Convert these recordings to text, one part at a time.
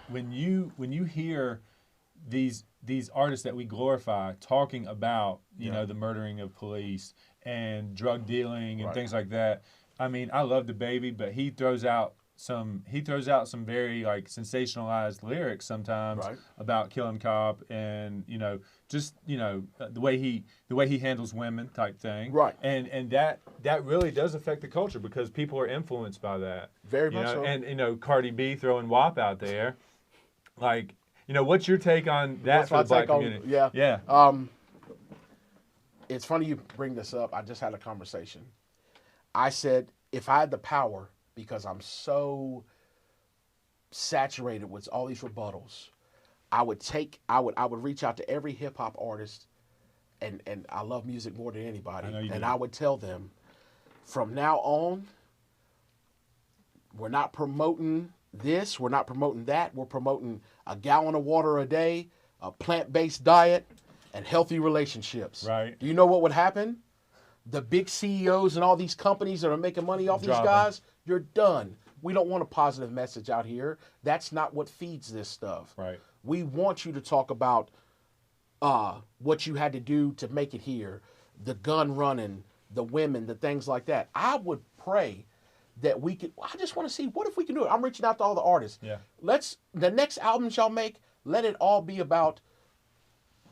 When you hear these artists that we glorify talking about the murdering of police and drug dealing and things like that, I mean, I love the baby, but he throws out some very like sensationalized lyrics sometimes about killing cop and just the way he handles women type thing, and that really does affect the culture because people are influenced by that very much so. And Cardi B throwing WAP out there, like what's your take on that for the black community? It's funny you bring this up. I just had a conversation. I said if I had the power, because I'm so saturated with all these rebuttals, I would reach out to every hip hop artist, and I love music more than anybody, I would tell them, from now on, we're not promoting this, we're not promoting that, we're promoting a gallon of water a day, a plant-based diet, and healthy relationships. Right. Do you know what would happen? The big CEOs and all these companies that are making money off these guys, you're done. We don't want a positive message out here. That's not what feeds this stuff. Right. We want you to talk about what you had to do to make it here, the gun running, the women, the things like that. I would pray that we could. I just want to see, what if we can do it? I'm reaching out to all the artists. Yeah. The next albums y'all make, let it all be about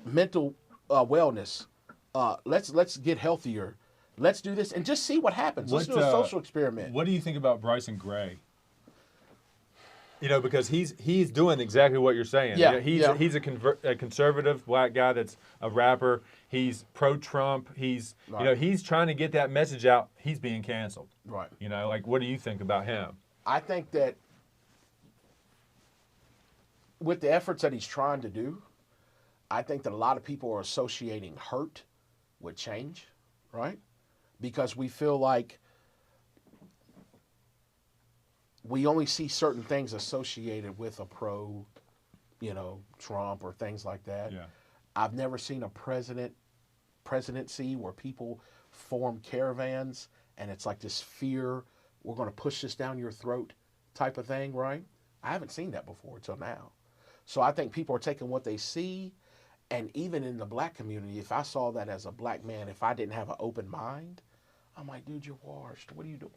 mental wellness. Let's get healthier. Let's do this and just see what happens. Let's do a social experiment. What do you think about Bryson Gray? Because he's doing exactly what you're saying. Yeah, he's a conservative black guy that's a rapper. He's pro-Trump. He's he's trying to get that message out. He's being canceled. Right. What do you think about him? I think that with the efforts that he's trying to do, I think that a lot of people are associating hurt with change, right? Because we feel like we only see certain things associated with a Trump or things like that. Yeah. I've never seen a presidency where people form caravans and it's like this fear, we're going to push this down your throat type of thing, right? I haven't seen that before until now. So I think people are taking what they see, and even in the black community, if I saw that as a black man, if I didn't have an open mind, I'm like, dude, you're washed. What are you doing?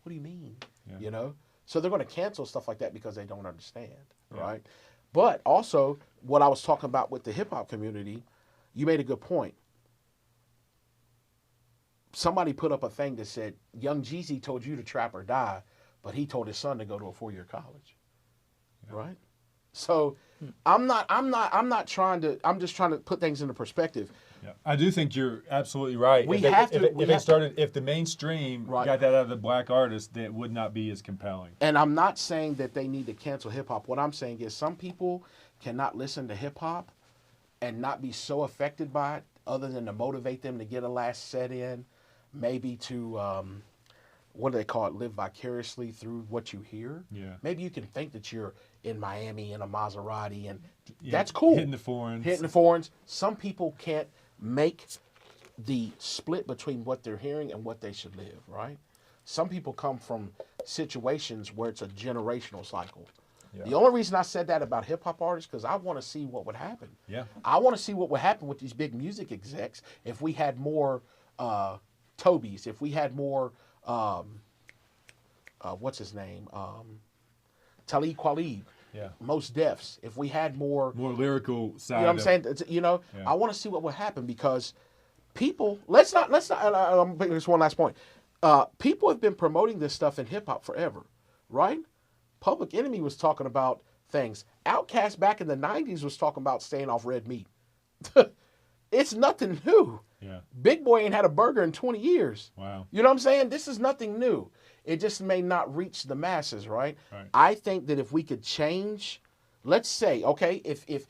What do you mean? Yeah. So they're going to cancel stuff like that because they don't understand, right? But also, what I was talking about with the hip-hop community, you made a good point. Somebody put up a thing that said, Young Jeezy told you to trap or die, but he told his son to go to a 4-year college, right? So I'm just trying to put things into perspective. Yeah. I do think you're absolutely right. If the mainstream got that out of the black artist, that would not be as compelling. And I'm not saying that they need to cancel hip hop. What I'm saying is some people cannot listen to hip hop and not be so affected by it, other than to motivate them to get a last set in, maybe to what do they call it? Live vicariously through what you hear. Yeah. Maybe you can think that you're in Miami in a Maserati, and that's cool. Hitting the foreigns. Some people can't make the split between what they're hearing and what they should live, right? Some people come from situations where it's a generational cycle. Yeah. The only reason I said that about hip-hop artists, because I want to see what would happen. Yeah. I want to see what would happen with these big music execs if we had more Tobys, if we had more, what's his name? Talib Kweli. Yeah. Most Defs. If we had more lyrical side. You know what I'm saying? I want to see what would happen, because people, let's not, I'm making this one last point. People have been promoting this stuff in hip hop forever, right? Public Enemy was talking about things. Outkast back in the 90s was talking about staying off red meat. It's nothing new. Yeah. Big Boy ain't had a burger in 20 years. Wow. You know what I'm saying? This is nothing new. It just may not reach the masses, right? I think that if we could change, let's say, okay, if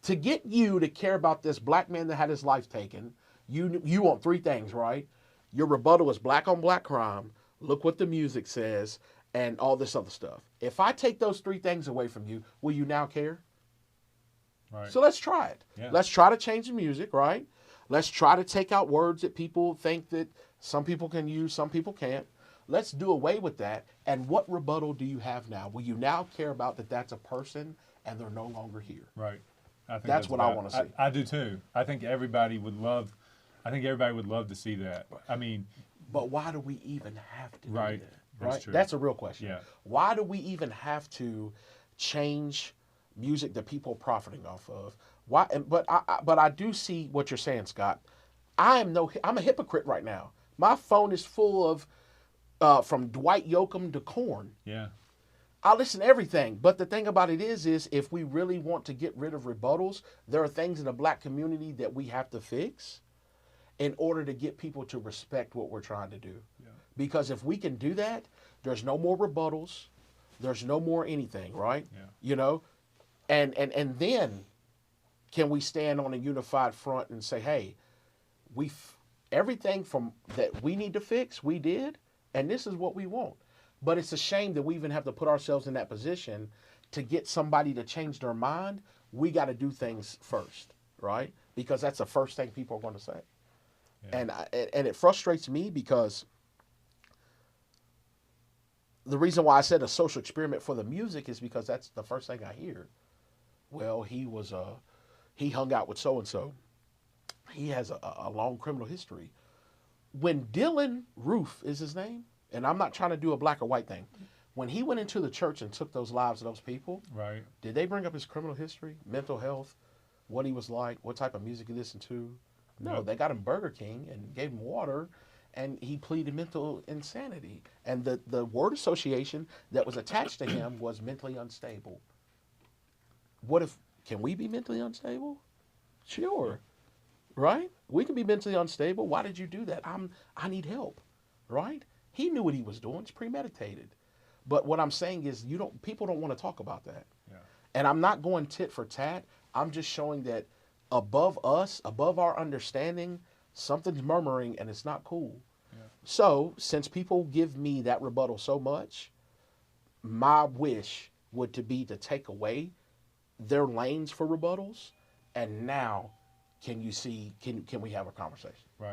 to get you to care about this black man that had his life taken, you want 3 things, right? Your rebuttal is black on black crime, look what the music says, and all this other stuff. If I take those 3 things away from you, will you now care? Right. So let's try it. Yeah. Let's try to change the music, right? Let's try to take out words that people think that some people can use, some people can't. Let's do away with that. And what rebuttal do you have now? Will you now care about that that's a person and they're no longer here? Right. I think That's what I want to see. I do too. I think everybody would love to see that. I mean, but why do we even have to do that? Right. That's true. That's a real question. Yeah. Why do we even have to change music that people are profiting off of? Why? But I do see what you're saying, Scott. I'm a hypocrite right now. My phone is full of from Dwight Yoakam to Korn. Yeah. I listen to everything, but the thing about it is if we really want to get rid of rebuttals, there are things in the black community that we have to fix in order to get people to respect what we're trying to do. Yeah. Because if we can do that, there's no more rebuttals, there's no more anything, right? Yeah. You know, and then can we stand on a unified front and say, hey, everything from that we need to fix, we did, and this is what we want. But it's a shame that we even have to put ourselves in that position to get somebody to change their mind. We got to do things first, right? Because that's the first thing people are going to say. Yeah. And it frustrates me because the reason why I said a social experiment for the music is because that's the first thing I hear. Well, he hung out with so-and-so. He has a long criminal history. When Dylan Roof is his name, and I'm not trying to do a black or white thing. When he went into the church and took those lives of those people, right? Did they bring up his criminal history, mental health, what he was like, what type of music he listened to? No, They got him Burger King and gave him water, and he pleaded mental insanity. And the word association that was attached to him was mentally unstable. Can we be mentally unstable? Sure. Right? We can be mentally unstable. Why did you do that? I need help. Right? He knew what he was doing. It's premeditated. But what I'm saying is people don't want to talk about that. Yeah. And I'm not going tit for tat. I'm just showing that above us, above our understanding, something's murmuring and it's not cool. Yeah. So since people give me that rebuttal so much, my wish would be to take away their lanes for rebuttals. And now can we have a conversation? Right.